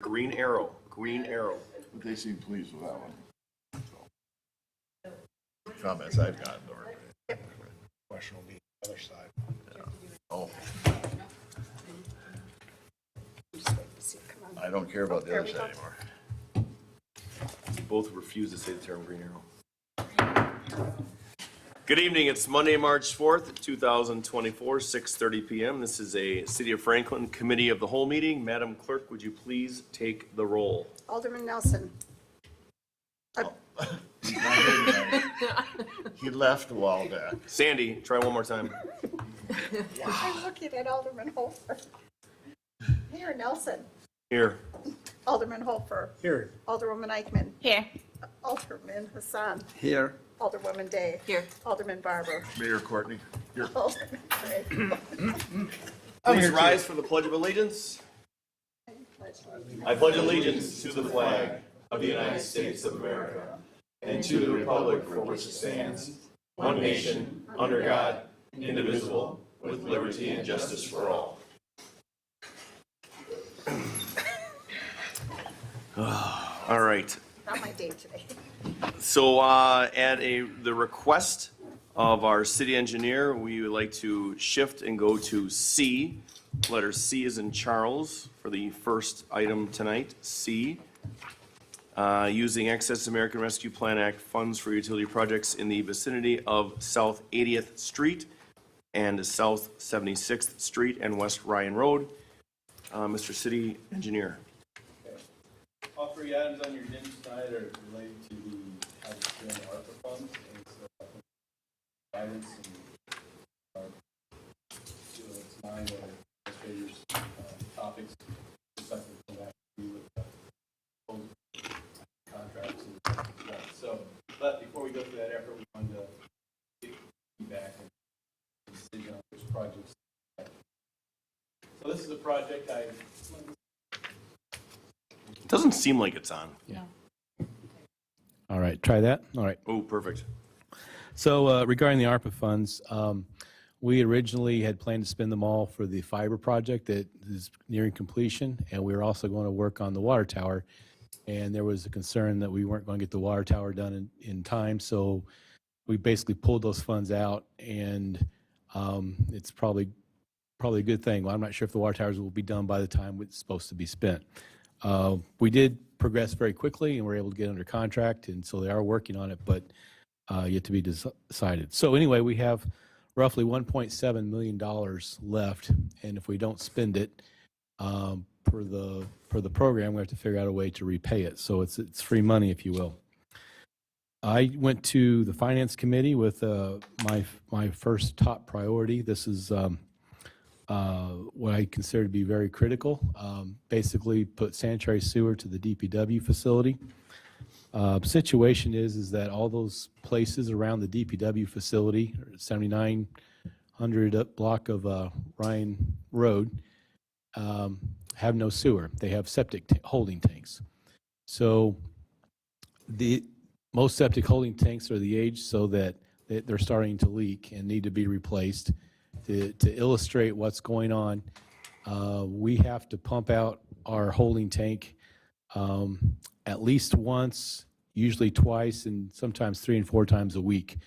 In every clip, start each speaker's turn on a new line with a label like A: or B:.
A: Green arrow, green arrow.
B: But they seem pleased with that one.
C: Comments I've gotten, or
D: Question will be the other side.
C: oh, I don't care about the other side anymore.
A: Both refuse to say the term green arrow. Good evening. It's Monday, March 4th, 2024, 6:30 p.m. This is a City of Franklin Committee of the Whole meeting. Madam Clerk, would you please take the roll?
E: Alderman Nelson.
C: He's not here tonight. He left a while back.
A: Sandy, try one more time.
E: I'm looking at Alderman Hofer. Mayor Nelson.
A: Here.
E: Alderman Hofer.
D: Here.
E: Alderwoman Eichman.
F: Here.
E: Alderman Hassan.
B: Here.
E: Alderwoman Day.
F: Here.
E: Alderman Barber.
C: Mayor Courtney.
E: Alderman Gray.
A: Please rise for the Pledge of Allegiance. I pledge allegiance to the flag of the United States of America and to the republic for which it stands, one nation, under God, indivisible, with liberty and justice for all. All right.
E: Not my day today.
A: So at the request of our city engineer, we would like to shift and go to C. Letter C is in Charles for the first item tonight, C. Using Access American Rescue Plan Act funds for utility projects in the vicinity of South 80th Street and South 76th Street and West Ryan Road. Mr. City Engineer.
G: All three items on your agenda tonight are related to the how to spend ARPA funds, and so I think guidance and it's 9 administrators topics. Just like to come back to you with proposed contracts and stuff. So, but before we go through that effort, we wanted to get feedback and decision on which projects. So this is a project
A: It doesn't seem like it's on.
H: All right, try that. All right.
A: Oh, perfect.
H: So regarding the ARPA funds, we originally had planned to spend them all for the fiber project that is nearing completion, and we were also going to work on the water tower. And there was a concern that we weren't going to get the water tower done in time, so we basically pulled those funds out, and it's probably a good thing. Well, I'm not sure if the water towers will be done by the time it's supposed to be spent. We did progress very quickly, and we're able to get under contract, and so they are working on it, but yet to be decided. So anyway, we have roughly $1.7 million left, and if we don't spend it for the program, we have to figure out a way to repay it. So it's free money, if you will. I went to the Finance Committee with my first top priority. This is what I consider to be very critical. Basically, put sanitary sewer to the DPW facility. Situation is that all those places around the DPW facility, 7900 block of Ryan Road, have no sewer. They have septic holding tanks. So most septic holding tanks are the age so that they're starting to leak and need to be replaced. To illustrate what's going on, we have to pump out our holding tank at least once, usually twice, and sometimes 3 and 4 times a week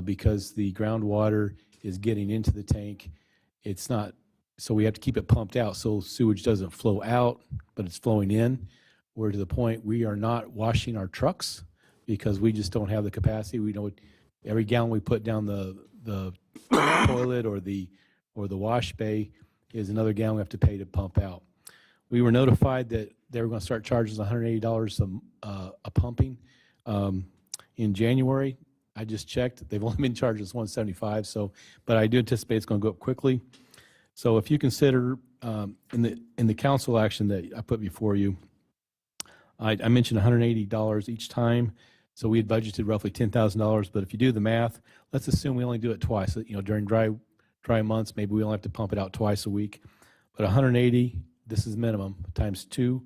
H: because the groundwater is getting into the tank. It's not, so we have to keep it pumped out so sewage doesn't flow out, but it's flowing in. We're to the point we are not washing our trucks because we just don't have the capacity. We know every gallon we put down the toilet or the wash bay is another gallon we have to pay to pump out. We were notified that they were going to start charging us $180 a pumping in January. I just checked; they've only been charging us $175. So, but I do anticipate it's going to go up quickly. So, if you consider in the council action that I put before you, I mentioned $180 each time. So we had budgeted roughly $10,000, but if you do the math, let's assume we only do it twice. You know, during dry months, maybe we only have to pump it out twice a week. But 180, this is minimum, times 2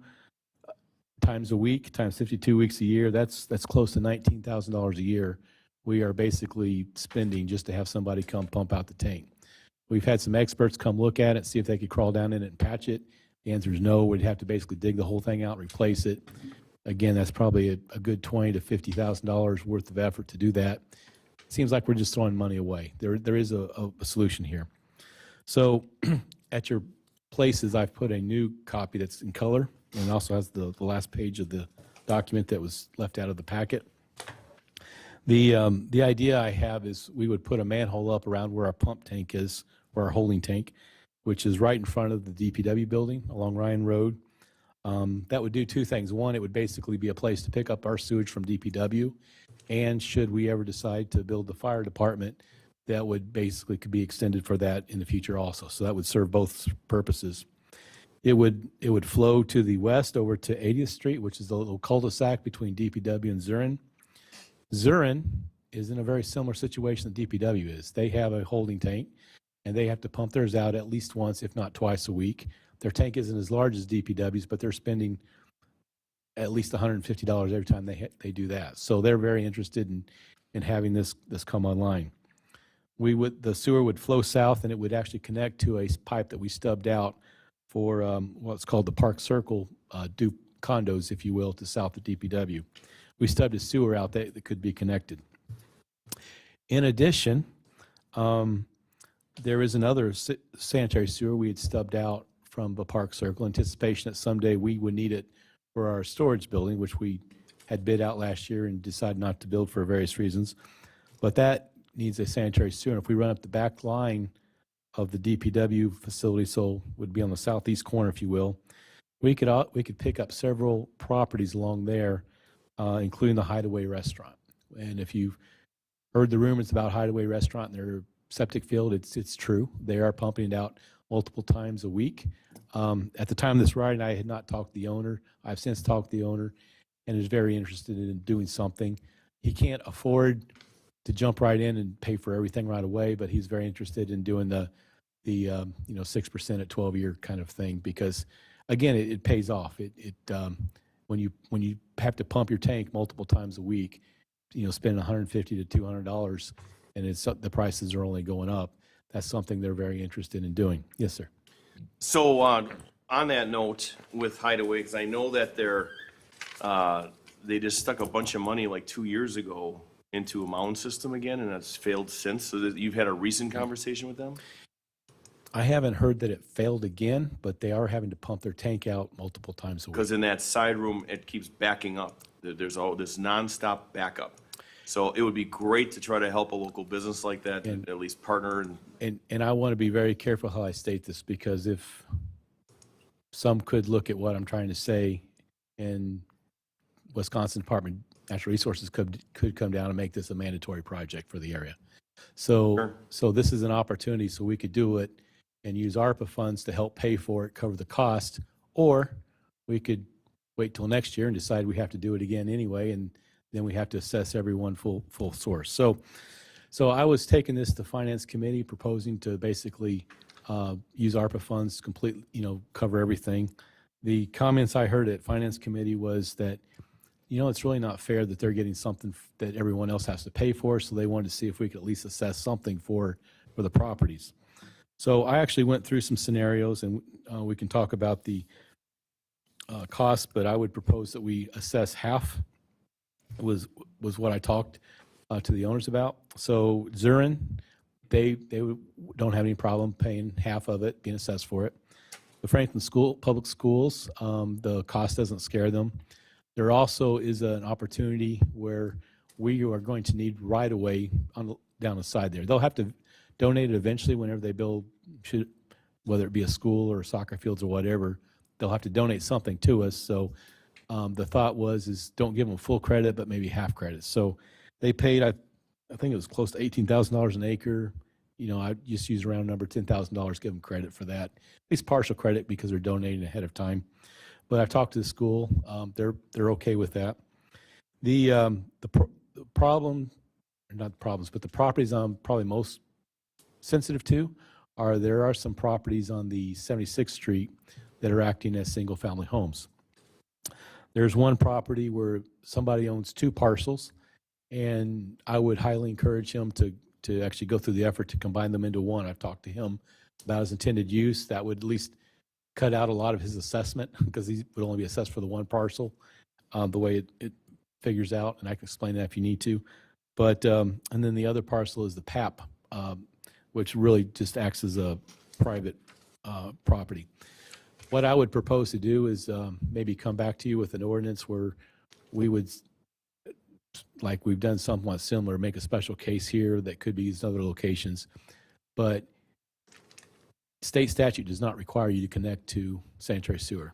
H: times a week, times 52 weeks a year, that's close to $19,000 a year we are basically spending just to have somebody come pump out the tank. We've had some experts come look at it, see if they could crawl down in it and patch it. The answer is no. We'd have to basically dig the whole thing out, replace it. Again, that's probably a good $20,000 to $50,000 worth of effort to do that. Seems like we're just throwing money away. There is a solution here. So at your places, I've put a new copy that's in color, and it also has the last page of the document that was left out of the packet. The idea I have is we would put a manhole up around where our pump tank is, or our holding tank, which is right in front of the DPW building along Ryan Road. That would do two things. One, it would basically be a place to pick up our sewage from DPW, and should we ever decide to build the fire department, that would basically could be extended for that in the future also. So that would serve both purposes. It would flow to the west over to 80th Street, which is the little cul-de-sac between DPW and Zurin. Zurin is in a very similar situation that DPW is. They have a holding tank, and they have to pump theirs out at least once, if not twice a week. Their tank isn't as large as DPW's, but they're spending at least $150 every time they do that. So they're very interested in having this come online. The sewer would flow south, and it would actually connect to a pipe that we stubbed out for what's called the Park Circle condos, if you will, to south of DPW. We stubbed a sewer out that could be connected. In addition, there is another sanitary sewer we had stubbed out from the Park Circle, anticipation that someday we would need it for our storage building, which we had bid out last year and decided not to build for various reasons. But that needs a sanitary sewer. And if we run up the back line of the DPW facility, so would be on the southeast corner, if you will, we could pick up several properties along there, including the Hideaway Restaurant. And if you've heard the rumors about Hideaway Restaurant and their septic field, it's true. They are pumping it out multiple times a week. At the time of this writing, I had not talked to the owner. I've since talked to the owner and is very interested in doing something. He can't afford to jump right in and pay for everything right away, but he's very interested in doing the 6% at 12-year kind of thing, because again, it pays off. When you have to pump your tank multiple times a week, spend $150 to $200, and the prices are only going up. That's something they're very interested in doing. Yes, sir.
A: So on that note with Hideaway, because I know that they just stuck a bunch of money like 2 years ago into a mound system again, and that's failed since. So that you've had a recent conversation with them?
H: I haven't heard that it failed again, but they are having to pump their tank out multiple times a week.
A: Because in that side room, it keeps backing up. There's all this nonstop backup. So it would be great to try to help a local business like that, and at least partner.
H: And I want to be very careful how I state this, because if some could look at what I'm trying to say, and Wisconsin Department of Natural Resources could come down and make this a mandatory project for the area. So this is an opportunity, so we could do it and use ARPA funds to help pay for it, cover the cost, or we could wait till next year and decide we have to do it again anyway, and then we have to assess everyone full source. So I was taking this to Finance Committee, proposing to basically use ARPA funds to completely, cover everything. The comments I heard at Finance Committee was that, it's really not fair that they're getting something that everyone else has to pay for, so they wanted to see if we could at least assess something for the properties. So I actually went through some scenarios, and we can talk about the cost, but I would propose that we assess half was what I talked to the owners about. So Zurin, they don't have any problem paying half of it, being assessed for it. The Franklin Public Schools, the cost doesn't scare them. There also is an opportunity where we are going to need right-of-way down the side there. They'll have to donate it eventually whenever they build, whether it be a school or soccer fields or whatever. They'll have to donate something to us. So the thought is don't give them full credit, but maybe half credit. So they paid, I think it was close to $18,000 an acre. I just use a round number, $10,000, give them credit for that. At least partial credit because they're donating ahead of time. But I've talked to the school. They're okay with that. The problem, or not the problems, but the properties I'm probably most sensitive to there are some properties on the 76th Street that are acting as single-family homes. There's one property where somebody owns two parcels, and I would highly encourage him to actually go through the effort to combine them into one. I've talked to him about his intended use. That would at least cut out a lot of his assessment because he would only be assessed for the one parcel, the way it figures out, and I can explain that if you need to. But, and then the other parcel is the PAP, which really just acts as a private property. What I would propose to do is maybe come back to you with an ordinance where we would, like we've done somewhat similar, make a special case here that could be used in other locations. But state statute does not require you to connect to sanitary sewer.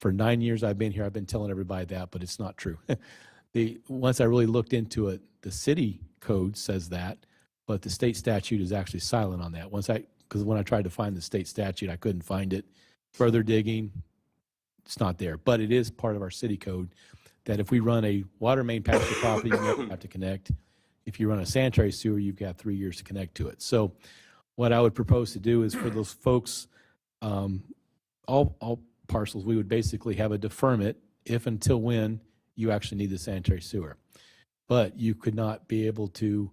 H: For 9 years I've been here, I've been telling everybody that, but it's not true. Once I really looked into it, the city code says that, but the state statute is actually silent on that. Because when I tried to find the state statute, I couldn't find it. Further digging, it's not there. But it is part of our city code that if we run a water main past your property, you never have to connect. If you run a sanitary sewer, you've got 3 years to connect to it. So what I would propose to do is for those folks, all parcels, we would basically have a deferment if until when you actually need the sanitary sewer. But you could not be able to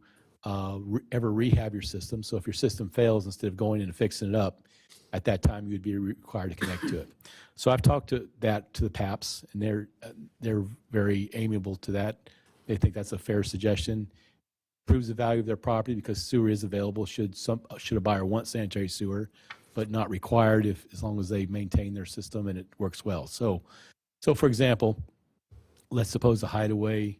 H: ever rehab your system. So if your system fails, instead of going in and fixing it up, at that time you would be required to connect to it. So I've talked to the PAPs, and they're very amiable to that. They think that's a fair suggestion. Proves the value of their property because sewer is available should a buyer want sanitary sewer, but not required as long as they maintain their system and it works well. So for example, let's suppose the Hideaway,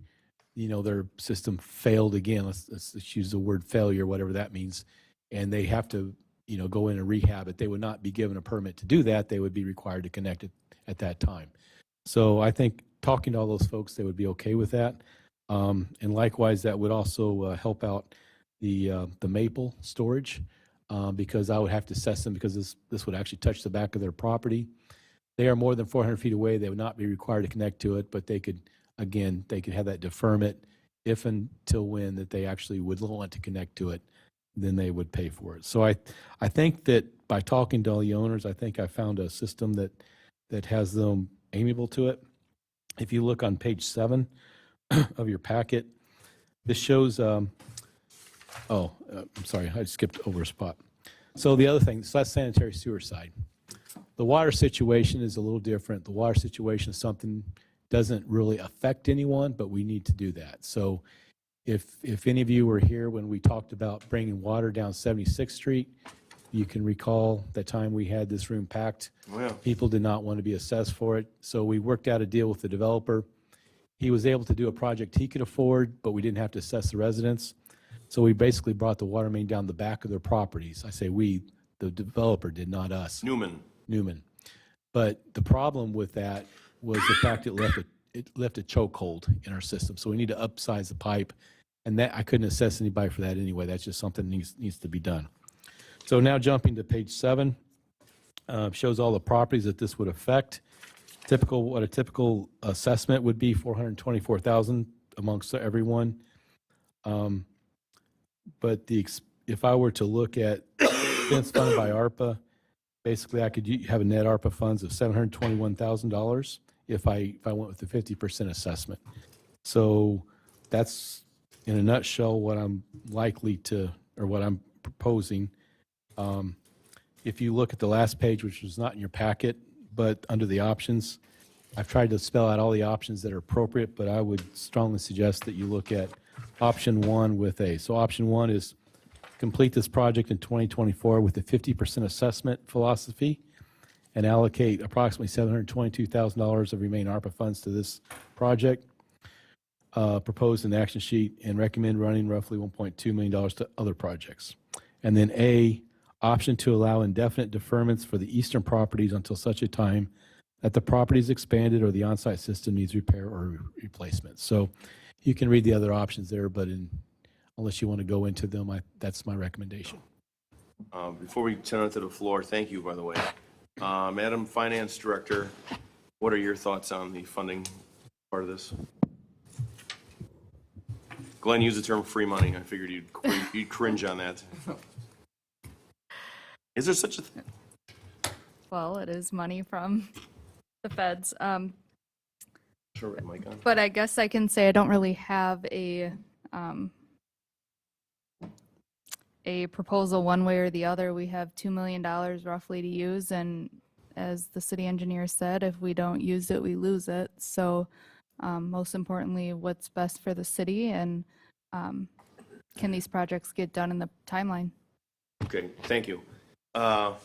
H: their system failed again. Let's use the word failure, whatever that means, and they have to go in and rehab it. They would not be given a permit to do that. They would be required to connect it at that time. So I think talking to all those folks, they would be okay with that. And likewise, that would also help out the maple storage because I would have to assess them because this would actually touch the back of their property. They are more than 400 feet away. They would not be required to connect to it, but they could have that deferment if until when that they actually would want to connect to it, then they would pay for it. So I think that by talking to all the owners, I think I found a system that has them amiable to it. If you look on page 7 of your packet, this shows, I'm sorry, I skipped over a spot. So the other thing, so that's sanitary sewer side. The water situation is a little different. The water situation is something doesn't really affect anyone, but we need to do that. So if any of you were here when we talked about bringing water down 76th Street, you can recall the time we had this room packed.
A: Oh, yeah.
H: People did not want to be assessed for it. So we worked out a deal with the developer. He was able to do a project he could afford, but we didn't have to assess the residents. So we basically brought the water main down the back of their properties. I say we, the developer did, not us. Newman. But the problem with that was the fact it left a chokehold in our system. So we need to upsize the pipe, and that I couldn't assess anybody for that anyway. That's just something that needs to be done. So now jumping to page 7, shows all the properties that this would affect. What a typical assessment would be, $424,000 amongst everyone. But if I were to look at expense funded by ARPA, basically I could have a net ARPA funds of $721,000 if I went with the 50% assessment. So that's in a nutshell what I'm what I'm proposing. If you look at the last page, which was not in your packet, but under the options, I've tried to spell out all the options that are appropriate, but I would strongly suggest that you look at option 1 with A. So option 1 is complete this project in 2024 with a 50% assessment philosophy and allocate approximately $722,000 of remaining ARPA funds to this project, proposed in the action sheet, and recommend running roughly $1.2 million to other projects. And then A, option to allow indefinite deferments for the eastern properties until such a time that the property is expanded or the on-site system needs repair or replacement. So you can read the other options there, but unless you want to go into them, that's my recommendation.
A: Before we turn it to the floor, thank you, by the way. Madam Finance Director, what are your thoughts on the funding part of this? Glenn used the term free money. I figured you'd cringe on that. Is there such a thing?
F: Well, it is money from the feds.
A: Sure, with the mic on.
F: But I guess I can say I don't really have a proposal one way or the other. We have $2 million roughly to use, and as the city engineer said, if we don't use it, we lose it. So most importantly, what's best for the city, and can these projects get done in the timeline?
A: Okay, thank you. Diet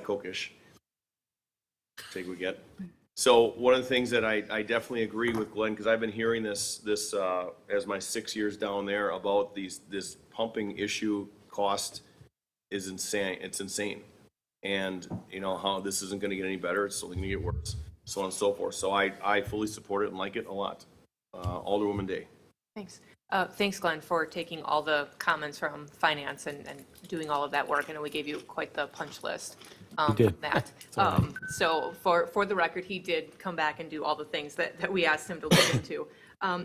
A: Coke-ish. Take we get. So one of the things that I definitely agree with Glenn, because I've been hearing this as my 6 years down there about this pumping issue cost is insane. It's insane. And you know how this isn't gonna get any better, it's only gonna get worse, so on and so forth. So I fully support it and like it a lot. Alderwoman Day.
I: Thanks. Thanks, Glenn, for taking all the comments from finance and doing all of that work. I know we gave you quite the punch list.
H: We did.
I: From that. So for the record, he did come back and do all the things that we asked him to look into.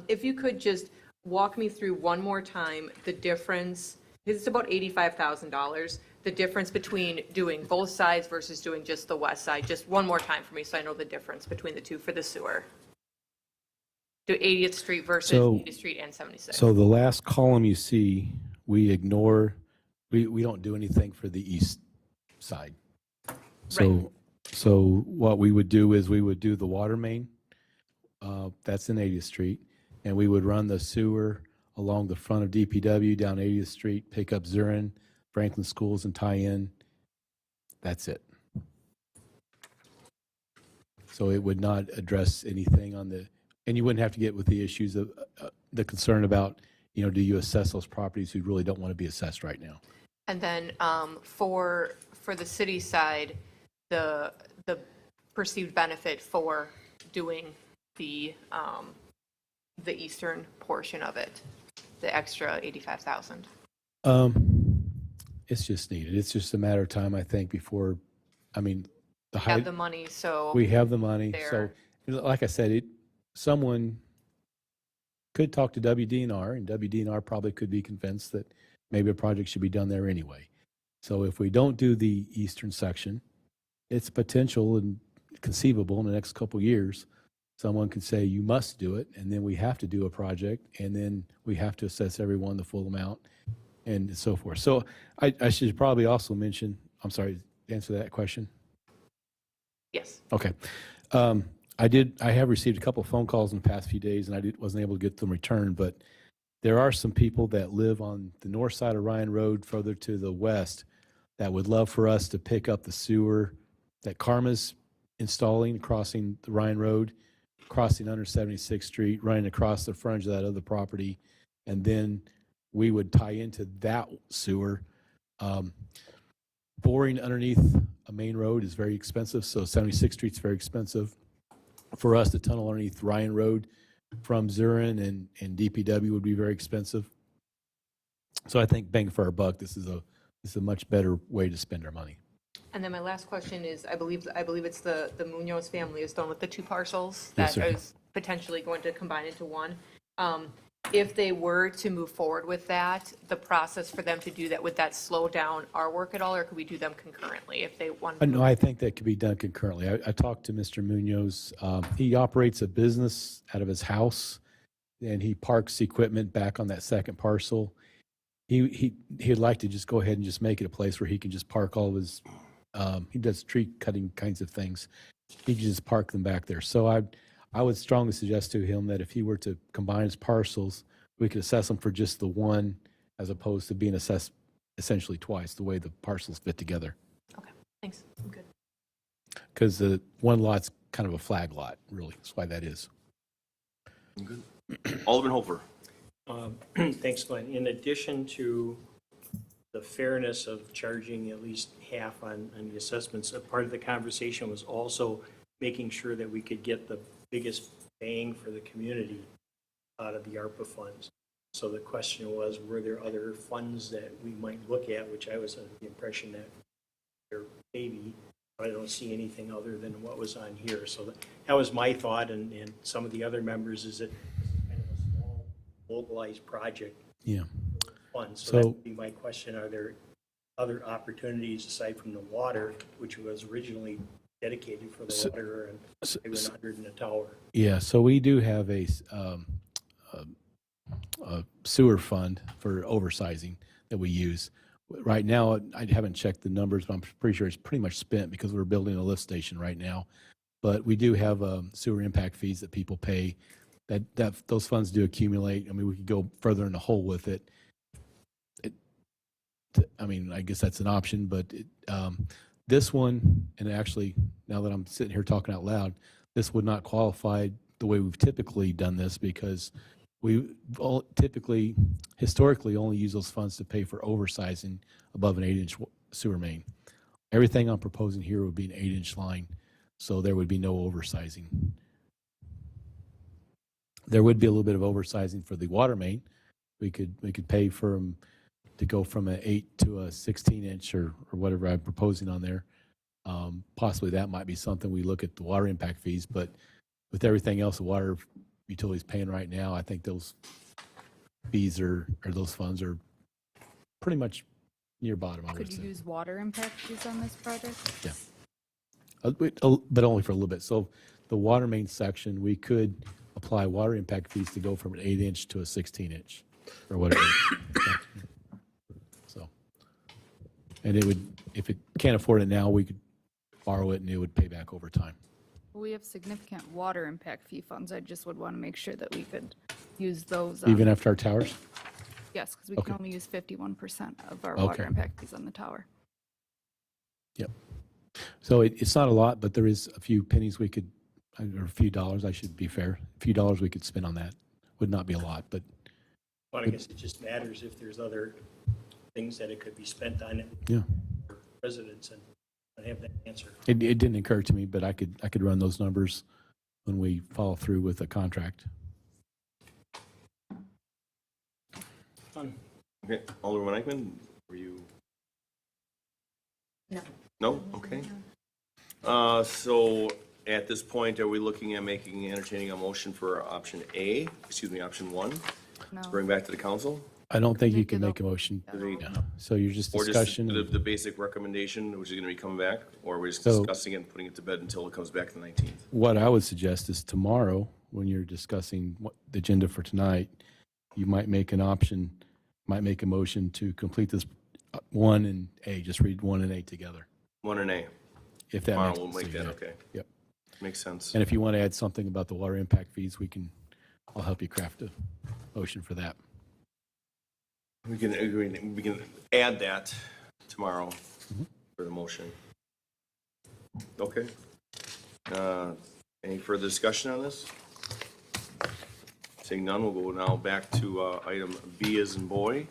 I: If you could just walk me through one more time the difference, it's about $85,000, the difference between doing both sides versus doing just the west side. Just one more time for me so I know the difference between the two for the sewer. Do 80th Street versus
H: So-
I: 80th Street and 76.
H: So the last column you see, we ignore, we don't do anything for the east side. So, so what we would do is we would do the water main, that's in 80th Street, and we would run the sewer along the front of DPW down 80th Street, pick up Zurin, Franklin Schools and tie in. That's it. So it would not address anything on the, and you wouldn't have to get with the issues of the concern about, you know, do you assess those properties who really don't want to be assessed right now?
I: And then for the city side, the perceived benefit for doing the eastern portion of it, the extra 85,000.
H: It's just needed. It's just a matter of time, I think, before, I mean, the
I: Have
H: height,
I: the money, so
H: we have the money. So,
I: there.
H: you know, like I said, someone could talk to WDNR, and WDNR probably could be convinced that maybe a project should be done there anyway. So if we don't do the eastern section, it's potential and conceivable in the next couple of years, someone could say, you must do it, and then we have to do a project, and then we have to assess everyone the full amount, and so forth. So I should probably also mention, I'm sorry, answer that question.
I: Yes.
H: Okay. I have received a couple of phone calls in the past few days, and wasn't able to get them returned, but there are some people that live on the north side of Ryan Road, further to the west, that would love for us to pick up the sewer that Karma's installing, crossing the Ryan Road, crossing under 76th Street, running across the frontage of that other property, and then we would tie into that sewer. Boring underneath a main road is very expensive, so 76th Street's very expensive. For us to tunnel underneath Ryan Road from Zurin and DPW would be very expensive. So I think bang for our buck, this is a much better way to spend our money.
I: And then my last question is, I believe it's the Munoz family is done with the two parcels
H: Yes,
I: that
H: sir.
I: is potentially going to combine into one. If they were to move forward with that, the process for them to do that, would that slow down our work at all, or could we do them concurrently if they want?
H: No, I think that could be done concurrently. I talked to Mr. Munoz. He operates a business out of his house, and he parks equipment back on that second parcel. He'd like to just go ahead and just make it a place where he can just park all of his, he does tree cutting kinds of things. He can just park them back there. So I would strongly suggest to him that if he were to combine his parcels, we could assess them for just the one as opposed to being assessed essentially twice, the way the parcels fit together.
I: Okay, thanks. I'm good.
H: Because the one lot's kind of a flag lot, really. That's why that is.
A: Alderman Hofer.
J: Thanks, Glenn. In addition to the fairness of charging at least half on the assessments, a part of the conversation was also making sure that we could get the biggest bang for the community out of the ARPA funds. So the question was, were there other funds that we might look at, which I was under the impression that there may be. I don't see anything other than what was on here. So that was my thought, and some of the other members, is that kind of a small localized project
H: Yeah.
J: fund. So
H: So-
J: that would be my question. Are there other opportunities aside from the water, which was originally dedicated for the water, and maybe 100 in the tower?
H: Yeah, so we do have a sewer fund for oversizing. that we use. Right now, I haven't checked the numbers, but I'm pretty sure it's pretty much spent because we're building a lift station right now. But we do have sewer impact fees that people pay. That those funds do accumulate. I mean, we could go further in the hole with it. I mean, I guess that's an option, but this one, and actually, now that I'm sitting here talking out loud, this would not qualify the way we've typically done this because we typically, historically, only use those funds to pay for oversizing above an 8-inch sewer main. Everything I'm proposing here would be an 8-inch line, so there would be no oversizing. There would be a little bit of oversizing for the water main. We could pay for them to go from an 8 to a 16-inch or whatever I'm proposing on there. Possibly that might be something we look at the water impact fees, but with everything else the water utilities paying right now, I think those fees or those funds are pretty much near bottom, I would
F: Could you
H: say.
F: use water impact fees on this project?
H: Yeah. But only for a little bit. So the water main section, we could apply water impact fees to go from an 8-inch to a 16-inch or whatever. So, and it would, if it can't afford it now, we could borrow it and it would pay back over time.
F: We have significant water impact fee funds. I just would want to make sure that we could use those.
H: Even after our towers?
F: Yes, because we
H: Okay.
F: can only use 51% of our water
H: Okay.
F: impact fees on the tower.
H: Yep. So it's not a lot, but there is a few pennies we could, or a few dollars, I should be fair, a few dollars we could spend on that. Would not be a lot, but
J: But I guess it just matters if there's other things that it could be spent on
H: yeah.
J: for residents, and I have that answer.
H: It didn't occur to me, but I could run those numbers when we follow through with a contract.
J: Fun.
A: Okay, Alderman Eichman, were you?
E: No.
A: No? Okay. So at this point, are we looking at entertaining a motion for option option 1, to
F: No.
A: bring back to the council?
H: I don't think you
F: Make
H: can
F: it
H: make a
F: up.
H: motion.
A: Yeah.
H: Yeah. So you're just
A: Or just
H: discussion.
A: the basic recommendation, which is going to be coming back, or are we just
H: So-
A: discussing it and putting it to bed until it comes back the 19th?
H: What I would suggest is tomorrow, when you're discussing the agenda for tonight, you might make a motion to complete this 1 and A, just read 1 and A together,
A: 1 and A.
H: if that
A: Tomorrow
H: makes
A: we'll make
H: sense.
A: that, okay.
H: Yep.
A: Makes sense.
H: And if you want to add something about the water impact fees, I'll help you craft a motion for that.
A: We can add that tomorrow for the motion. Okay. Any further discussion on this? Seeing none, we'll go now back to item B as in boy.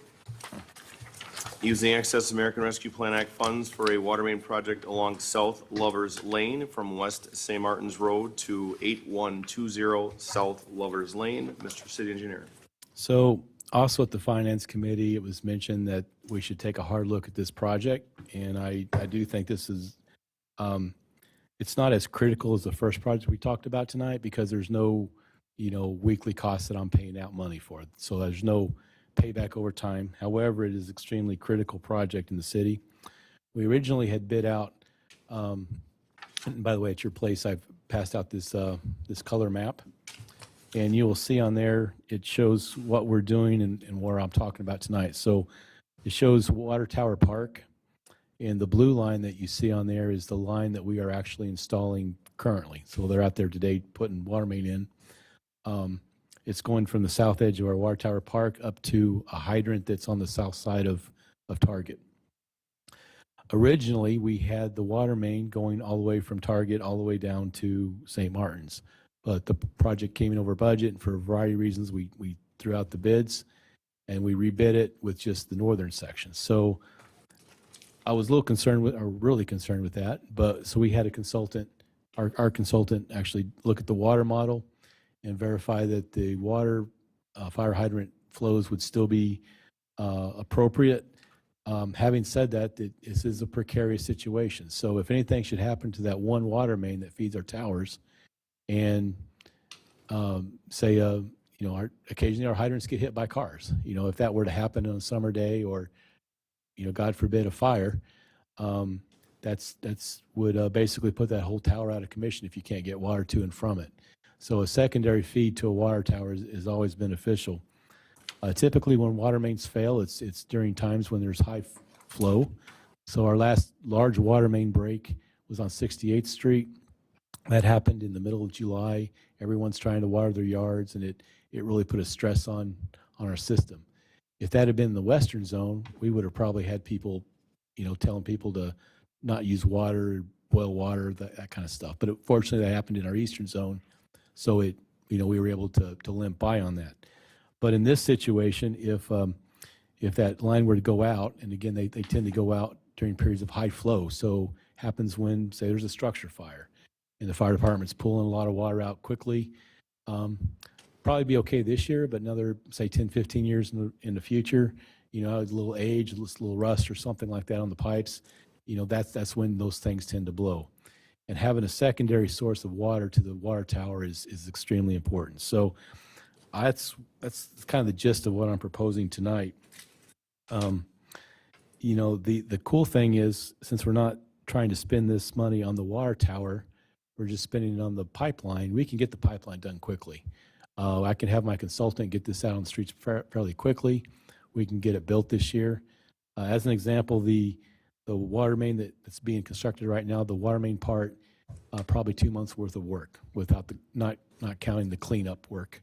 A: Using excess American Rescue Plan Act funds for a water main project along South Lovers Lane from West St. Martin's Road to 8120 South Lovers Lane. Mr. City Engineer.
H: So also at the Finance Committee, it was mentioned that we should take a hard look at this project. And I do think this is, it's not as critical as the first project we talked about tonight because there's no, weekly costs that I'm paying out money for. So there's no payback over time. However, it is extremely critical project in the city. We originally had bid out, and by the way, at your place, I've passed out this color map. And you will see on there, it shows what we're doing and where I'm talking about tonight. So it shows Water Tower Park. And the blue line that you see on there is the line that we are actually installing currently. So they're out there today putting water main in. It's going from the south edge of our Water Tower Park up to a hydrant that's on the south side of Target. Originally, we had the water main going all the way from Target all the way down to St. Martin's. But the project came in over budget, and for a variety of reasons, we threw out the bids, and we rebid it with just the northern section. So I was a little concerned with, or really concerned with that, but so we had a consultant, our consultant actually look at the water model and verify that the water fire hydrant flows would still be appropriate. Having said that, this is a precarious situation. So if anything should happen to that one water main that feeds our towers, and say, occasionally our hydrants get hit by cars. If that were to happen on a summer day, or God forbid a fire, that's would basically put that whole tower out of commission if you can't get water to and from it. So a secondary feed to a water tower is always beneficial. Typically, when water mains fail, it's during times when there's high flow. So our last large water main break was on 68th Street. That happened in the middle of July. Everyone's trying to water their yards, and it really put a stress on our system. If that had been in the western zone, we would have probably had people, telling people to not use water, boil water, that kind of stuff. But fortunately, that happened in our eastern zone, so we were able to limp by on that. But in this situation, if that line were to go out, and again, they tend to go out during periods of high flow. So happens when, say, there's a structure fire, and the fire department's pulling a lot of water out quickly. Probably be okay this year, but another, say, 10, 15 years in the future, a little age, a little rust or something like that on the pipes, that's when those things tend to blow. And having a secondary source of water to the water tower is extremely important. So that's kind of the gist of what I'm proposing tonight. The cool thing is, since we're not trying to spend this money on the water tower, we're just spending it on the pipeline, we can get the pipeline done quickly. I can have my consultant get this out on the streets fairly quickly. We can get it built this year. As an example, the water main that's being constructed right now, the water main part, probably 2 months worth of work without not counting the cleanup work,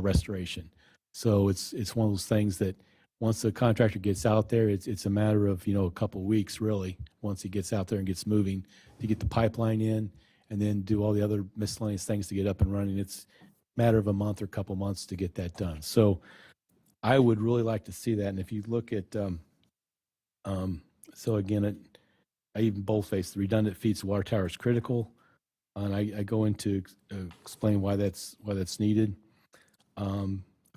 H: restoration. So it's one of those things that once the contractor gets out there, it's a matter of a couple weeks really. Once he gets out there and gets moving to get the pipeline in, and then do all the other miscellaneous things to get up and running. It's a matter of a month or couple months to get that done. So I would really like to see that. And if you look at, so again, I even boldface the redundant feeds water tower is critical, and I go into explain why that's needed. A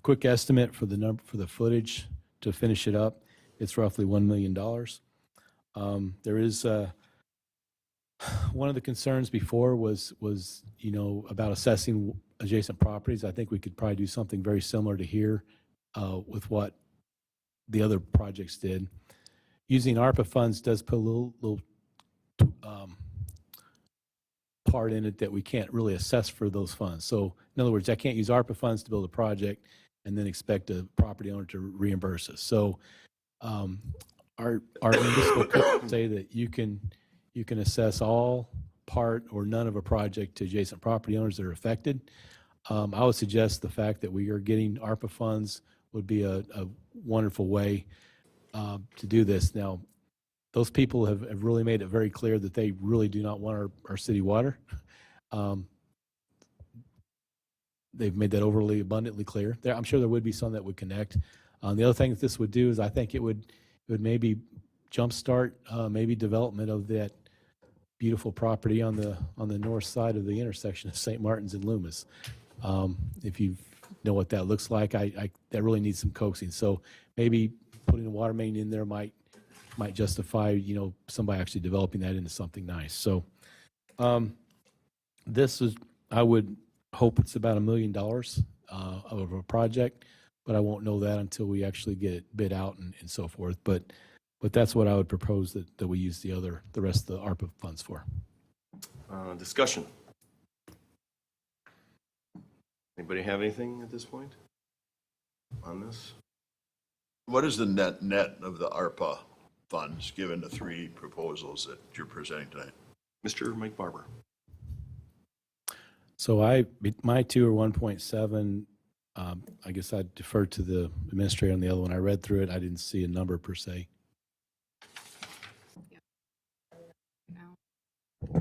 H: quick estimate for the footage to finish it up, it's roughly $1 million. There is one of the concerns before was about assessing adjacent properties. I think we could probably do something very similar to here with what the other projects did. Using ARPA funds does put a little part in it that we can't really assess for those funds. So in other words, I can't use ARPA funds to build a project and then expect a property owner to reimburse us. So our municipal code say that you can assess all, part, or none of a project to adjacent property owners that are affected. I would suggest the fact that we are getting ARPA funds would be a wonderful way to do this. Now, those people have really made it very clear that they really do not want our city water. They've made that overly abundantly clear. I'm sure there would be some that would connect. The other thing that this would do is I think it would maybe jumpstart maybe development of that beautiful property on the north side of the intersection of St. Martin's and Loomis. If you know what that looks like, that really needs some coaxing. So maybe putting a water main in there might justify somebody actually developing that into something nice. So I would hope it's about $1 million of a project, but I won't know that until we actually get it bid out and so forth. But that's what I would propose that we use the rest of the ARPA funds for.
A: Discussion. Anybody have anything at this point on this?
B: What is the net of the ARPA funds, given the three proposals that you're presenting tonight?
A: Mr. Mike Barber.
H: So my two are 1.7. I guess I'd defer to the administrator on the other one. I read through it. I didn't see a number per se.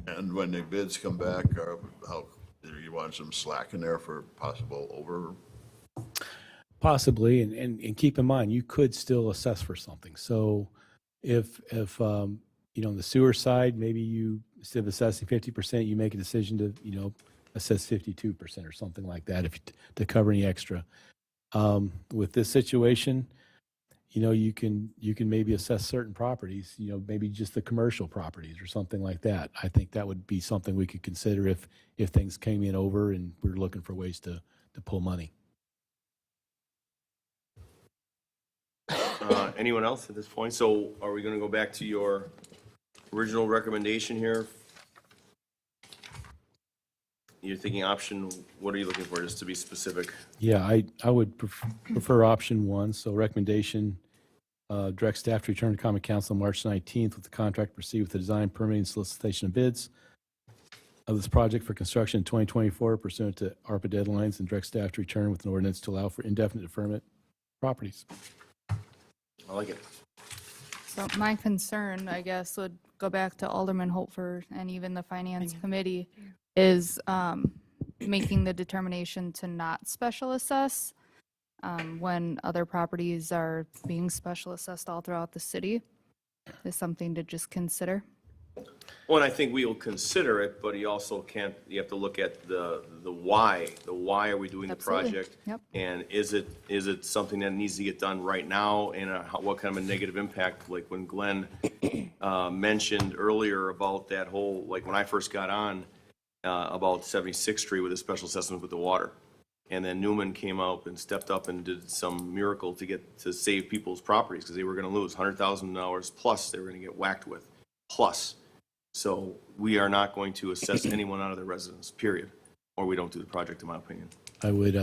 B: And when the bids come back, how do you want some slack in there for possible over?
H: Possibly, and keep in mind, you could still assess for something. So if on the sewer side, maybe you, instead of assessing 50%, you make a decision to, assess 52% or something like that to cover any extra. With this situation, you can maybe assess certain properties, maybe just the commercial properties or something like that. I think that would be something we could consider if things came in over and we were looking for ways to pull money.
A: Anyone else at this point? So are we going to go back to your original recommendation here? you're thinking option, what are you looking for, just to be specific?
H: Yeah, I would prefer option one. So recommendation, direct staff to return to common council March 19th with the contract to proceed with the design, permitting, solicitation of bids of this project for construction in 2024 pursuant to ARPA deadlines, and direct staff to return with an ordinance to allow for indefinite deferment properties.
A: I like it.
F: So my concern, I guess, would go back to Alderman Holtford and even the Finance Committee, is making the determination to not special assess when other properties are being special assessed all throughout the city, is something to just consider.
A: Well, and I think we will consider it, but you also can't, you have to look at the why. The why are we doing the
F: Absolutely.
A: project?
F: Yep.
A: And is it something that needs to get done right now? And what kind of a negative impact, like when Glenn mentioned earlier about that whole, like when I first got on, about 76th Street with a special assessment with the water. And then Newman came out and stepped up and did some miracle to save people's properties, because they were gonna lose $100,000 plus they were gonna get whacked with, plus. So we are not going to assess anyone out of their residence, period, or we don't do the project, in my opinion.
H: I would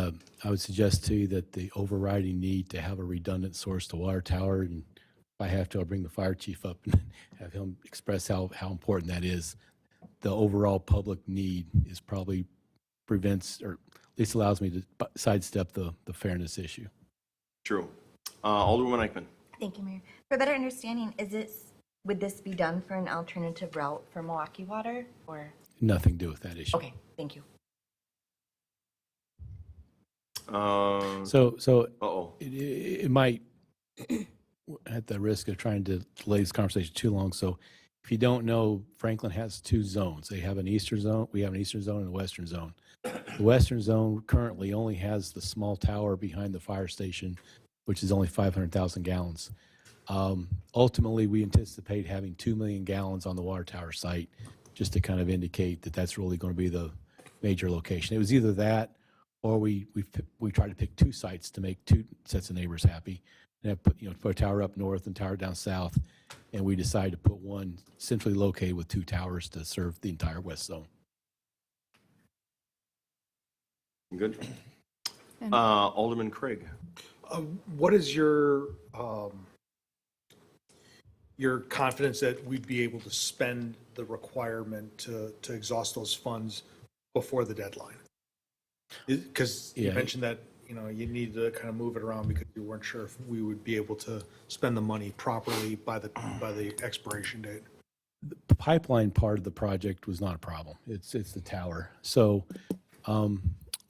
H: suggest to you that the overriding need to have a redundant source to water tower, and if I have to, I'll bring the fire chief up and have him express how important that is. The overall public need is probably prevents, or at least allows me to sidestep the fairness issue.
A: True. Alderwoman Eichman.
K: Thank you, Mayor. For better understanding, would this be done for an alternative route for Milwaukee Water, or?
H: Nothing to do with that issue.
K: Okay, thank you.
H: So
A: Uh-oh.
H: it might, at the risk of trying to delay this conversation too long, so if you don't know, Franklin has two zones. They have an eastern zone, we have an eastern zone and a western zone. The western zone currently only has the small tower behind the fire station, which is only 500,000 gallons. Ultimately, we anticipate having 2 million gallons on the water tower site, just to kind of indicate that that's really going to be the major location. It was either that, or we tried to pick two sites to make two sets of neighbors happy, and have put a tower up north and tower down south, and we decided to put one centrally located with two towers to serve the entire west zone.
A: Good.
F: And-
A: Alderman Craig.
D: What is your confidence that we'd be able to spend the requirement to exhaust those funds before the deadline? Because you
H: Yeah.
D: mentioned that, you need to kind of move it around because you weren't sure if we would be able to spend the money properly by the expiration date.
H: The pipeline part of the project was not a problem. It's the tower. So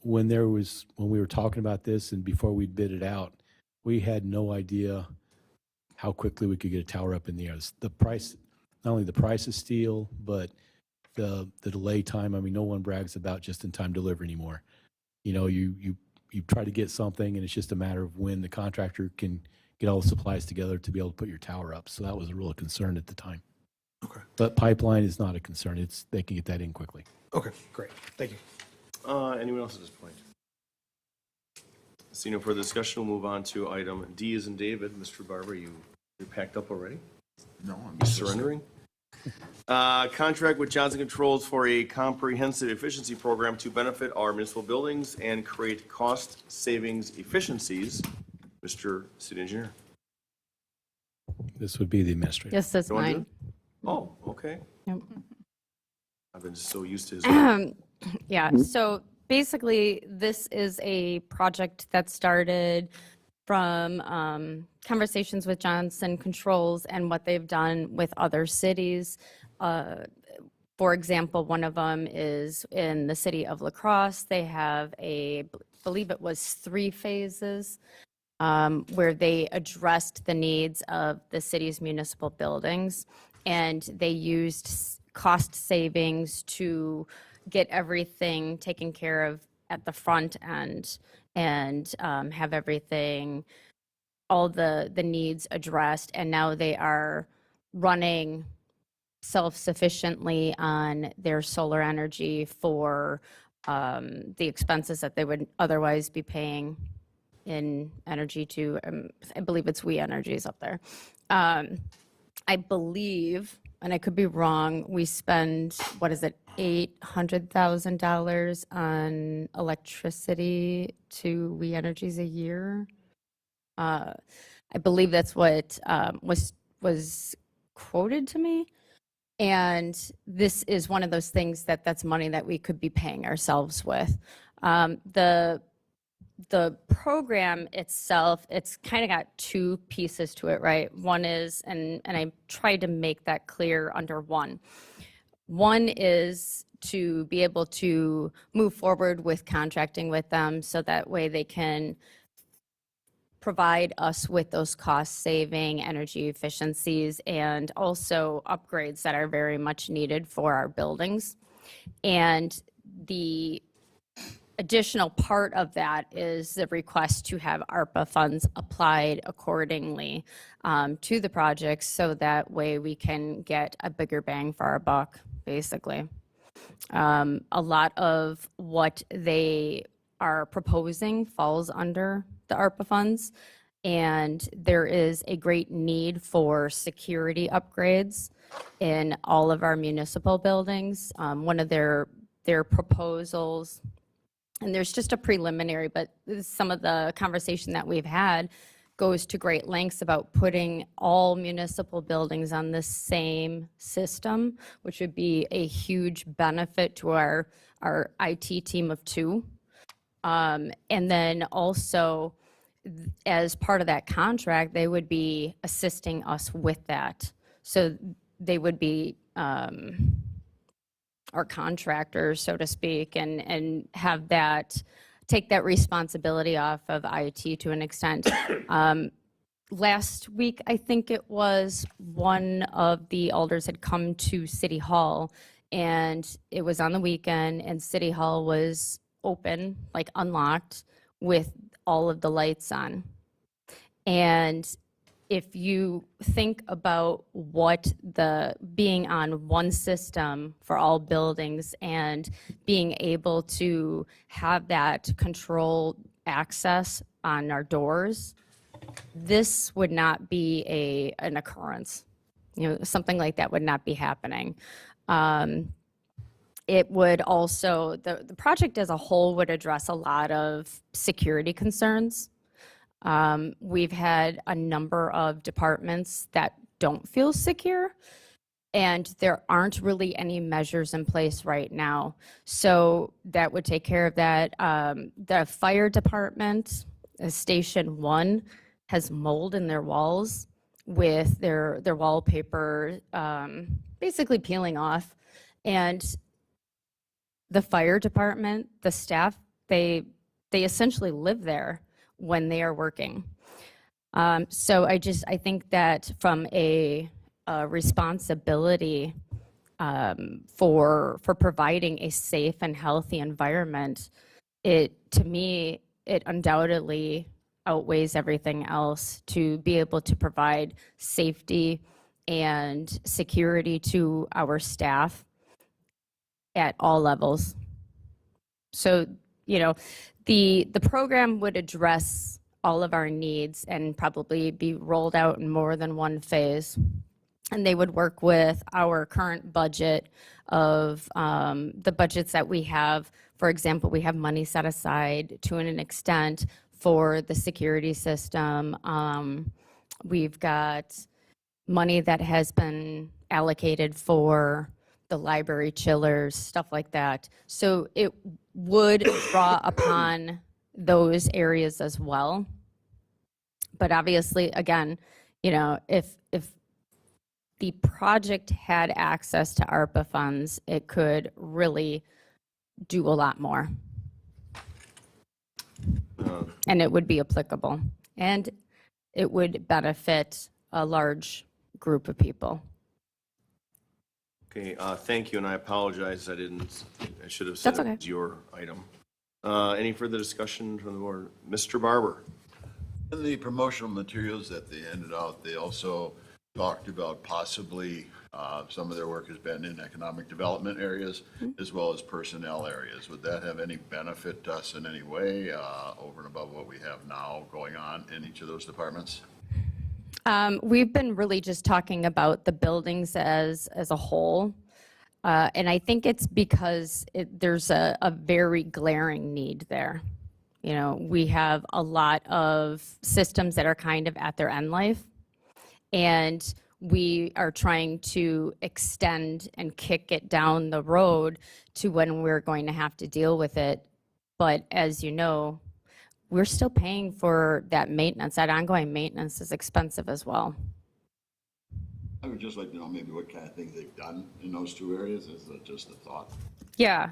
H: when we were talking about this and before we bid it out, we had no idea how quickly we could get a tower up in the air. The price, not only the price of steel, but the delay time. I mean, no one brags about just-in-time delivery anymore. You try to get something, and it's just a matter of when the contractor can get all the supplies together to be able to put your tower up. So that was a real concern at the time.
D: Okay.
H: But pipeline is not a concern. They can get that in quickly.
D: Okay, great. Thank you.
A: Anyone else at this point? See no further discussion, we'll move on to item D as in David. Mr. Barber, you're packed up already?
B: No, I'm
A: You surrendering? Contract with Johnson Controls for a comprehensive efficiency program to benefit our municipal buildings and create cost savings efficiencies. Mr. City Engineer.
H: This would be the administrator.
L: Yes, that's
A: You wanna do
L: mine.
A: it? Oh, okay.
L: Yep.
A: I've been so used to his.
L: Yeah, so basically, this is a project that started from conversations with Johnson Controls and what they've done with other cities. For example, one of them is in the city of La Crosse. They have I believe it was 3 phases where they addressed the needs of the city's municipal buildings, and they used cost savings to get everything taken care of at the front end and have everything, all the needs addressed. And now they are running self-sufficiently on their solar energy for the expenses that they would otherwise be paying in energy to, I believe it's We Energies up there. I believe and I could be wrong, we spend, what is it, $800,000 on electricity to We Energies a year. I believe that's what was quoted to me. And this is one of those things that's money that we could be paying ourselves with. The program itself, it's kind of got two pieces to it, right? One is, and I tried to make that clear under one. One is to be able to move forward with contracting with them so that way they can provide us with those cost-saving energy efficiencies and also upgrades that are very much needed for our buildings. And the additional part of that is the request to have ARPA funds applied accordingly to the projects so that way we can get a bigger bang for our buck, basically. A lot of what they are proposing falls under the ARPA funds, and there is a great need for security upgrades in all of our municipal buildings. One of their proposals, and there's just a preliminary, but some of the conversation that we've had goes to great lengths about putting all municipal buildings on the same system, which would be a huge benefit to our IT team of two. And then also, as part of that contract, they would be assisting us with that. So they would be our contractors, so to speak, and have that, take that responsibility off of IT to an extent. Last week, I think it was, one of the alders had come to City Hall, and it was on the weekend, and City Hall was open, like unlocked, with all of the lights on. And if you think about what the being on one system for all buildings and being able to have that control access on our doors, this would not be an occurrence. You know, something like that would not be happening. It would also, the project as a whole would address a lot of security concerns. We've had a number of departments that don't feel secure, and there aren't really any measures in place right now. So that would take care of that. The fire department, Station 1, has mold in their walls with their wallpaper basically peeling off. And the fire department, the staff, they essentially live there when they are working. So I think that from a responsibility for providing a safe and healthy environment, to me, it undoubtedly outweighs everything else to be able to provide safety and security to our staff at all levels. So, you know, the program would address all of our needs and probably be rolled out in more than one phase. And they would work with our current budget of the budgets that we have. For example, we have money set aside to an extent for the security system. We've got money that has been allocated for the library chillers, stuff like that. So it would draw upon those areas as well. But obviously, again, you know, if the project had access to ARPA funds, it could really do a lot more. And it would be applicable. And it would benefit a large group of people.
A: Okay, thank you, and I apologize, I should have said
L: That's okay.
A: it was your item. Any further discussion from the board? Mr. Barber?
B: In the promotional materials that they handed out, they also talked about possibly some of their work has been in economic development areas as well as personnel areas. Would that have any benefit to us in any way over and above what we have now going on in each of those departments?
L: We've been really just talking about the buildings as a whole. And I think it's because there's a very glaring need there. You know, we have a lot of systems that are kind of at their end life. And we are trying to extend and kick it down the road to when we're going to have to deal with it. But as you know, we're still paying for that maintenance. That ongoing maintenance is expensive as well.
B: I would just like to know maybe what kind of things they've done in those two areas. Is that just a thought?
L: Yeah,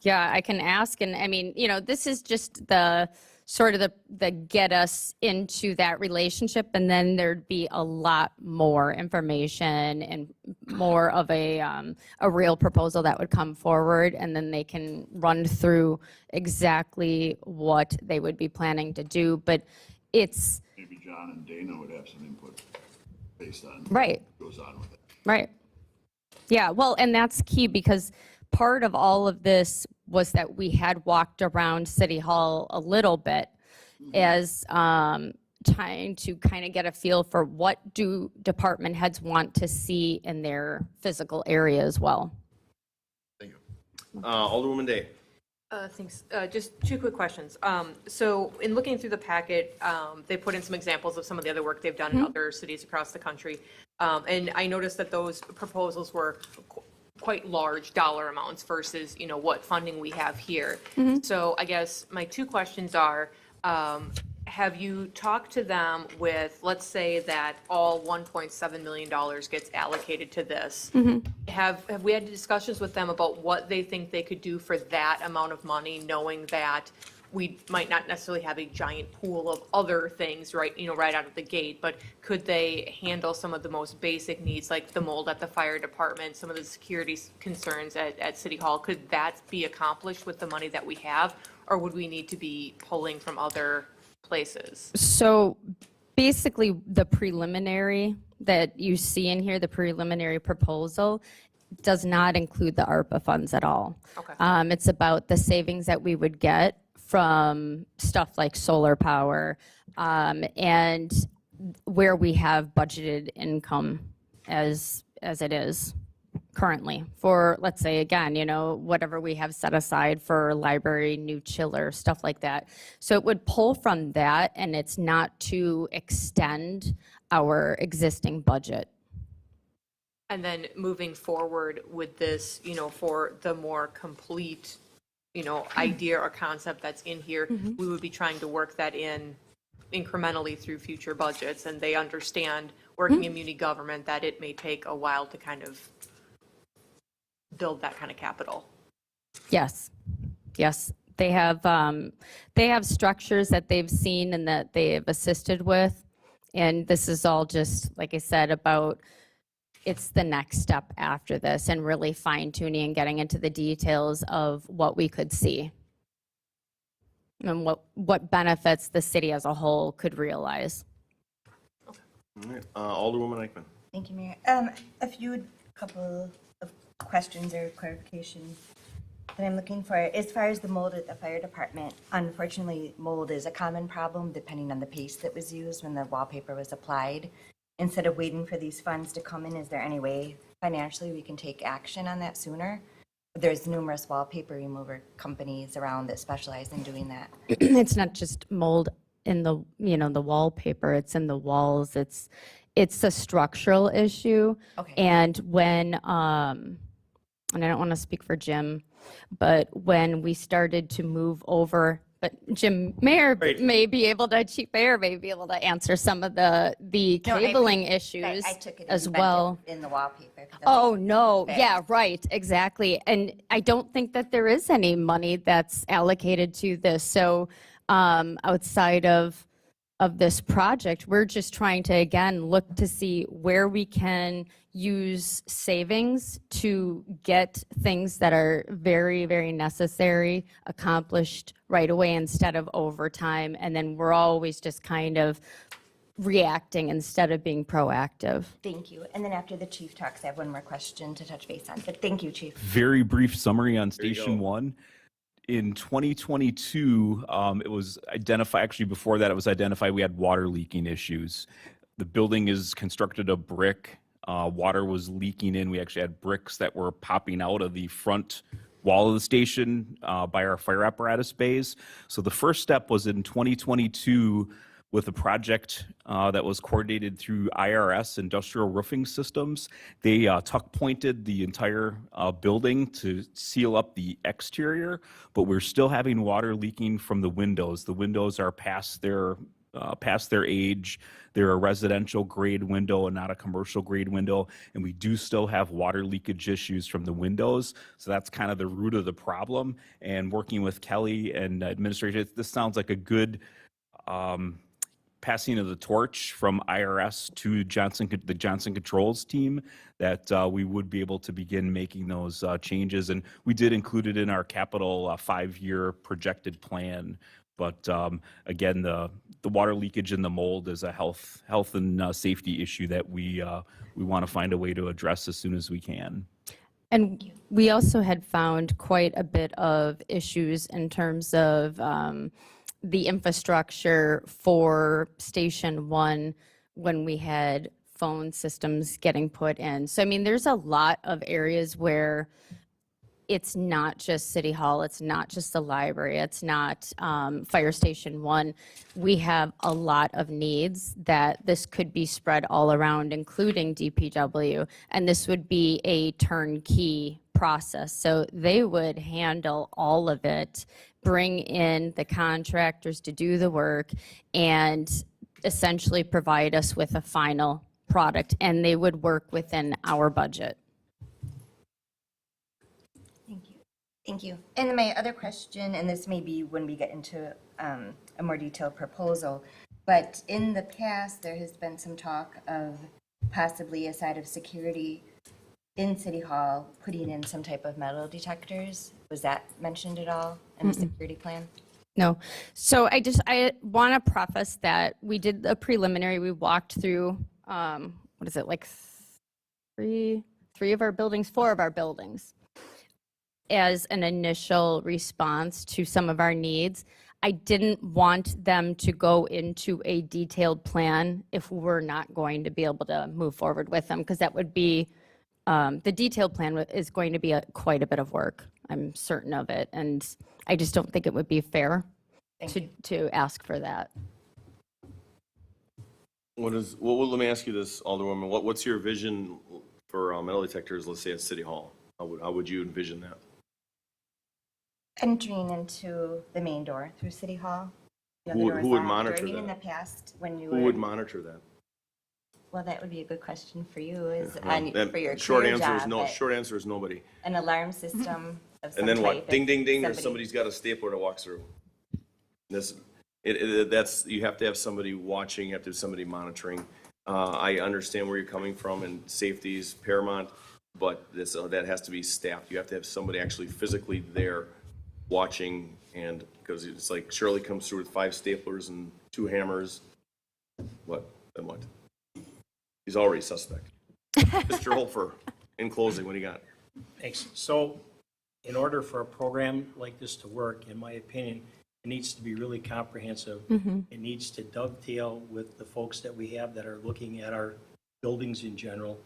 L: I can ask. And I mean, you know, this is just the sort of the get us into that relationship. And then there'd be a lot more information and more of a real proposal that would come forward. And then they can run through exactly what they would be planning to do. But it's
B: Maybe John and Dana would have some input based on
L: right.
B: what goes on with it.
L: Right. Yeah, well, and that's key because part of all of this was that we had walked around City Hall a little bit as trying to kind of get a feel for what do department heads want to see in their physical area as well.
B: Thank you.
A: Alderwoman Day.
I: Thanks. Just two quick questions. So in looking through the packet, they put in some examples of some of the other work they've done in other cities across the country. And I noticed that those proposals were quite large dollar amounts versus, you know, what funding we have here. So I guess my two questions are, have you talked to them with, let's say that all $1.7 million gets allocated to this? Have we had discussions with them about what they think they could do for that amount of money, knowing that we might not necessarily have a giant pool of other things, right, you know, right out of the gate, but could they handle some of the most basic needs, like the mold at the fire department, some of the security concerns at City Hall? Could that be accomplished with the money that we have, or would we need to be pulling from other places?
L: So basically the preliminary that you see in here, the preliminary proposal, does not include the ARPA funds at all.
I: Okay.
L: It's about the savings that we would get from stuff like solar power and where we have budgeted income as it is currently for, let's say, again, you know, whatever we have set aside for library, new chiller, stuff like that. So it would pull from that, and it's not to extend our existing budget.
I: And then moving forward with this, you know, for the more complete, you know, idea or concept that's in here, we would be trying to work that in incrementally through future budgets. And they understand, working in muni government, that it may take a while to kind of build that kind of capital.
L: Yes. They have structures that they've seen and that they have assisted with. And this is all just, like I said, about it's the next step after this and really fine tuning and getting into the details of what we could see and what benefits the city as a whole could realize.
A: All right. Alderwoman Eichman.
K: Thank you, Mayor. A couple of questions or clarifications that I'm looking for. As far as the mold at the fire department, unfortunately, mold is a common problem depending on the paste that was used when the wallpaper was applied. Instead of waiting for these funds to come in, is there any way financially we can take action on that sooner? There's numerous wallpaper remover companies around that specialize in doing that.
L: It's not just mold in the, you know, the wallpaper, it's in the walls. It's a structural issue.
K: Okay.
L: And when, and I don't want to speak for Jim, but when we started to move over, but Jim Mayer
A: Right.
L: may be able to, Chief Mayer may be able to answer some of the
K: No,
L: cabling issues
K: I took it
L: as
K: and bent
L: well.
K: it in the wallpaper. 'cause
L: Oh,
K: that's
L: no.
K: bad.
L: Yeah, right. Exactly. And I don't think that there is any money that's allocated to this. So outside of this project, we're just trying to, again, look to see where we can use savings to get things that are very, very necessary accomplished right away instead of overtime. And then we're always just kind of reacting instead of being proactive.
K: Thank you. And then after the chief talks, I have one more question to touch base on, but thank you, Chief.
M: Very brief summary on
A: you
M: Station
A: go.
M: 1. In 2022, it was identified, actually before that, it was identified we had water leaking issues. the building is constructed of brick. Water was leaking in. We actually had bricks that were popping out of the front wall of the station by our fire apparatus bays. So the first step was in 2022 with a project that was coordinated through IRS, Industrial Roofing Systems. They tuck pointed the entire building to seal up the exterior, but we're still having water leaking from the windows. The windows are past their age. They're a residential grade window and not a commercial grade window. And we do still have water leakage issues from the windows. So that's kind of the root of the problem. And working with Kelly and administration, this sounds like a good passing of the torch from IRS to the Johnson Controls team, that we would be able to begin making those changes. And we did include it in our capital 5-year projected plan. But again, the water leakage and the mold is a health and safety issue that we want to find a way to address as soon as we can.
L: And we also had found quite a bit of issues in terms of the infrastructure for Station 1 when we had phone systems getting put in. So, I mean, there's a lot of areas where it's not just City Hall, it's not just the library, it's not Fire Station 1. We have a lot of needs that this could be spread all around, including DPW, and this would be a turnkey process. So they would handle all of it, bring in the contractors to do the work, and essentially provide us with a final product, and they would work within our budget.
K: Thank you. And my other question, and this may be when we get into a more detailed proposal, but in the past, there has been some talk of possibly a side of security in City Hall, putting in some type of metal detectors. Was that mentioned at all in the security plan?
L: No. So I want to preface that we did a preliminary, we walked through, what is it, like four of our buildings as an initial response to some of our needs. I didn't want them to go into a detailed plan if we're not going to be able to move forward with them, because that would be, the detailed plan is going to be quite a bit of work. I'm certain of it. And I just don't think it would be fair to ask for that.
A: Let me ask you this, Alderwoman, what's your vision for metal detectors, let's say at City Hall? How would you envision that?
K: Entering into the main door through City Hall. The other
A: Who
K: doors
A: would
K: locked,
A: monitor
K: or I mean,
A: that?
K: in the past, when you
A: Who
K: were,
A: would monitor that?
K: well, that would be a good question for you, is
A: Well,
K: for your
A: short
K: career
A: answer is
K: job,
A: no.
K: but
A: Short answer is nobody.
K: an alarm system of some
A: And then what?
K: type,
A: Ding,
K: if
A: ding, ding, or somebody's got a stapler to walk through. That's, you have to have somebody watching, you have to have somebody monitoring. I understand where you're coming from, and safety is paramount, but that has to be staffed. You have to have somebody actually physically there watching, and, because it's like Shirley comes through with 5 staplers and 2 hammers. What? Then what? He's already suspect. Mr. Holfer, in closing, what do you got?
J: Thanks. So in order for a program like this to work, in my opinion, it needs to be really comprehensive. It needs to dovetail with the folks that we have that are looking at our buildings in general.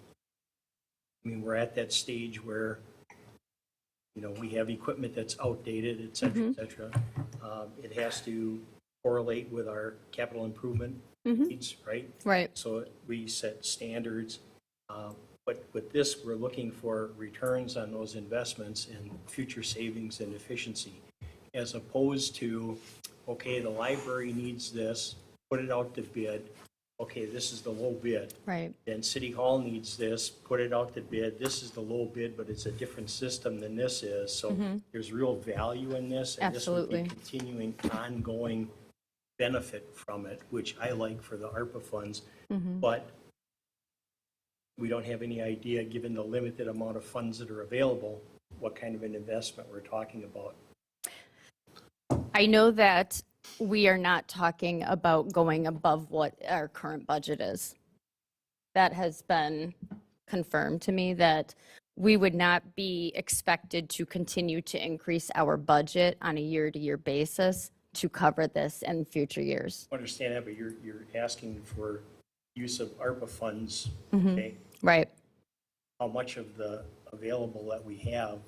J: I mean, we're at that stage where, you know, we have equipment that's outdated, et cetera, et cetera. It has to correlate with our capital improvement needs, right?
L: Right.
J: So we set standards. But with this, we're looking for returns on those investments and future savings and efficiency, as opposed to, okay, the library needs this, put it out to bid. Okay, this is the low bid.
L: Right.
J: Then City Hall needs this, put it out to bid. This is the low bid, but it's a different system than this is. So there's real value in this. And
L: Absolutely.
J: this would be continuing, ongoing benefit from it, which I like for the ARPA funds. But we don't have any idea, given the limited amount of funds that are available, what kind of an investment we're talking about.
L: I know that we are not talking about going above what our current budget is. That has been confirmed to me, that we would not be expected to continue to increase our budget on a year-to-year basis to cover this in future years.
J: I understand that, but you're asking for use of ARPA funds, okay?
L: Right.
J: How much of the available that we have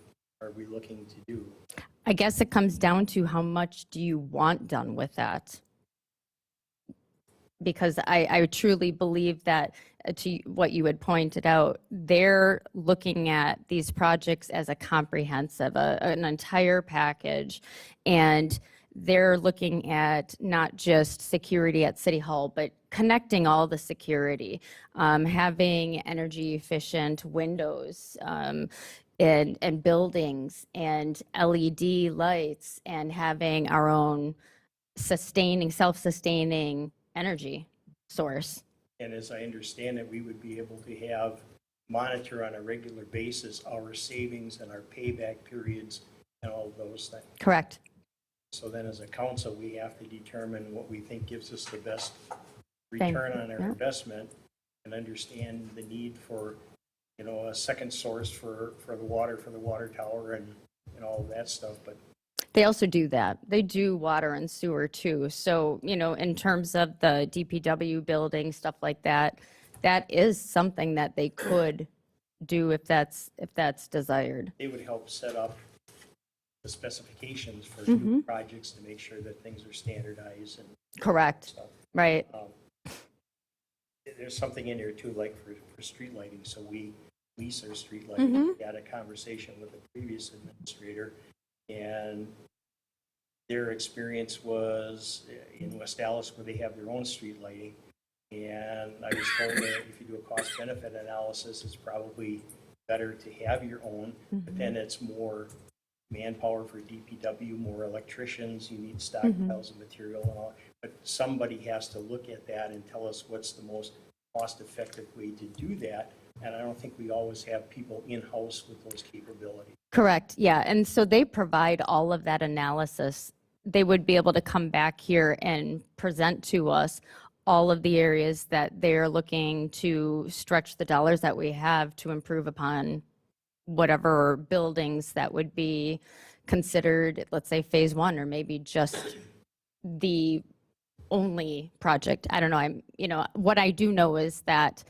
J: are we looking to do?
L: I guess it comes down to how much do you want done with that? Because I truly believe that, to what you had pointed out, they're looking at these projects as a comprehensive, an entire package. And they're looking at not just security at City Hall, but connecting all the security, having energy efficient windows, and buildings and LED lights, and having our own self-sustaining energy source.
J: And as I understand it, we would be able to have, monitor on a regular basis our savings and our payback periods and all of those things.
L: Correct.
J: So then as a council, we have to determine what we think gives us the best
L: Thank
J: return
L: you.
J: on our
L: Yeah.
J: investment and understand the need for, you know, a second source for the water tower and all of that stuff. But
L: They also do that. They do water and sewer too. So, you know, in terms of the DPW building, stuff like that, that is something that they could do if that's desired.
J: they would help set up the specifications for new projects to make sure that things are standardized and
L: Correct.
J: stuff.
L: Right.
J: There's something in there too, like for street lighting. So we lease our street lighting. We had a conversation with the previous administrator, and their experience was in West Dallas where they have their own street lighting. And I was told that if you do a cost benefit analysis, it's probably better to have your own, but then it's more manpower for DPW, more electricians, you need stockpiles of material and all. But somebody has to look at that and tell us what's the most cost-effective way to do that. And I don't think we always have people in-house with those capabilities.
L: Correct. Yeah. And so they provide all of that analysis. They would be able to come back here and present to us all of the areas that they're looking to stretch the dollars that we have to improve upon whatever buildings that would be considered, let's say, phase one, or maybe just the only project. I don't know. What I do know is that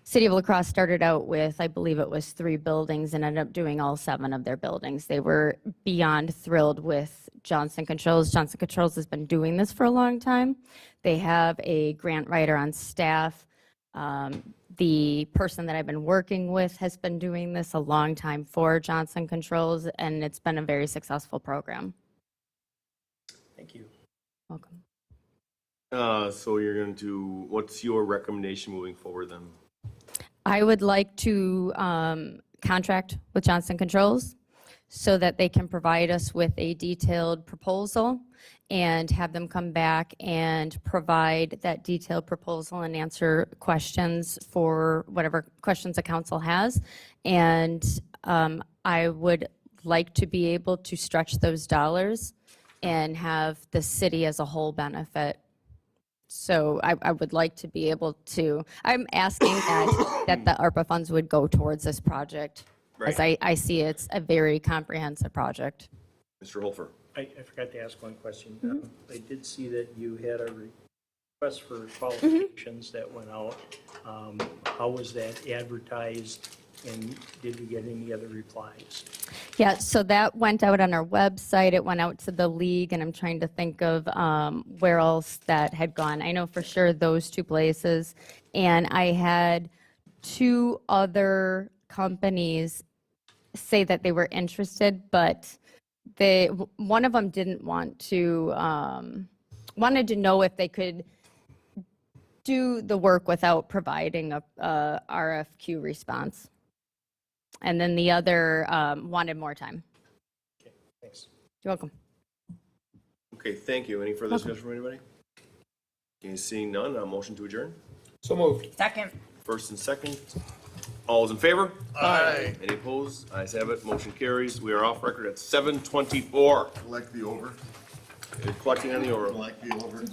L: City of La Crosse started out with, I believe it was 3 buildings, and ended up doing all 7 of their buildings. They were beyond thrilled with Johnson Controls. Johnson Controls has been doing this for a long time. They have a grant writer on staff. The person that I've been working with has been doing this a long time for Johnson Controls, and it's been a very successful program.
J: Thank you.
L: Welcome.
A: So you're going to, what's your recommendation moving forward then?
L: I would like to contract with Johnson Controls so that they can provide us with a detailed proposal and have them come back and provide that detailed proposal and answer questions for whatever questions the council has. And I would like to be able to stretch those dollars and have the city as a whole benefit. So I would like to be able to, I'm asking that the ARPA funds would go towards this project. As I see it's a very comprehensive project.
A: Mr. Holfer?
J: I forgot to ask one question. I did see that you had a request for qualifications that went out. How was that advertised, and did we get any other replies?
L: Yeah, so that went out on our website. It went out to the league, and I'm trying to think of where else that had gone. I know for sure those 2 places. And I had 2 other companies say that they were interested, but one of them didn't want to, wanted to know if they could do the work without providing a RFQ response. And then the other wanted more time.
J: Okay, thanks.
L: You're welcome.
A: Okay, thank you. Any further discussion from anybody? Okay, seeing none, a motion to adjourn?
D: So moved.
K: Second.
A: First and second. All those in favor?
B: Aye.
A: Any opposed? Ayes have it, motion carries. We are off record at 7:24.
B: Collect the over.
A: Collecting on the over.
B: Collect the over.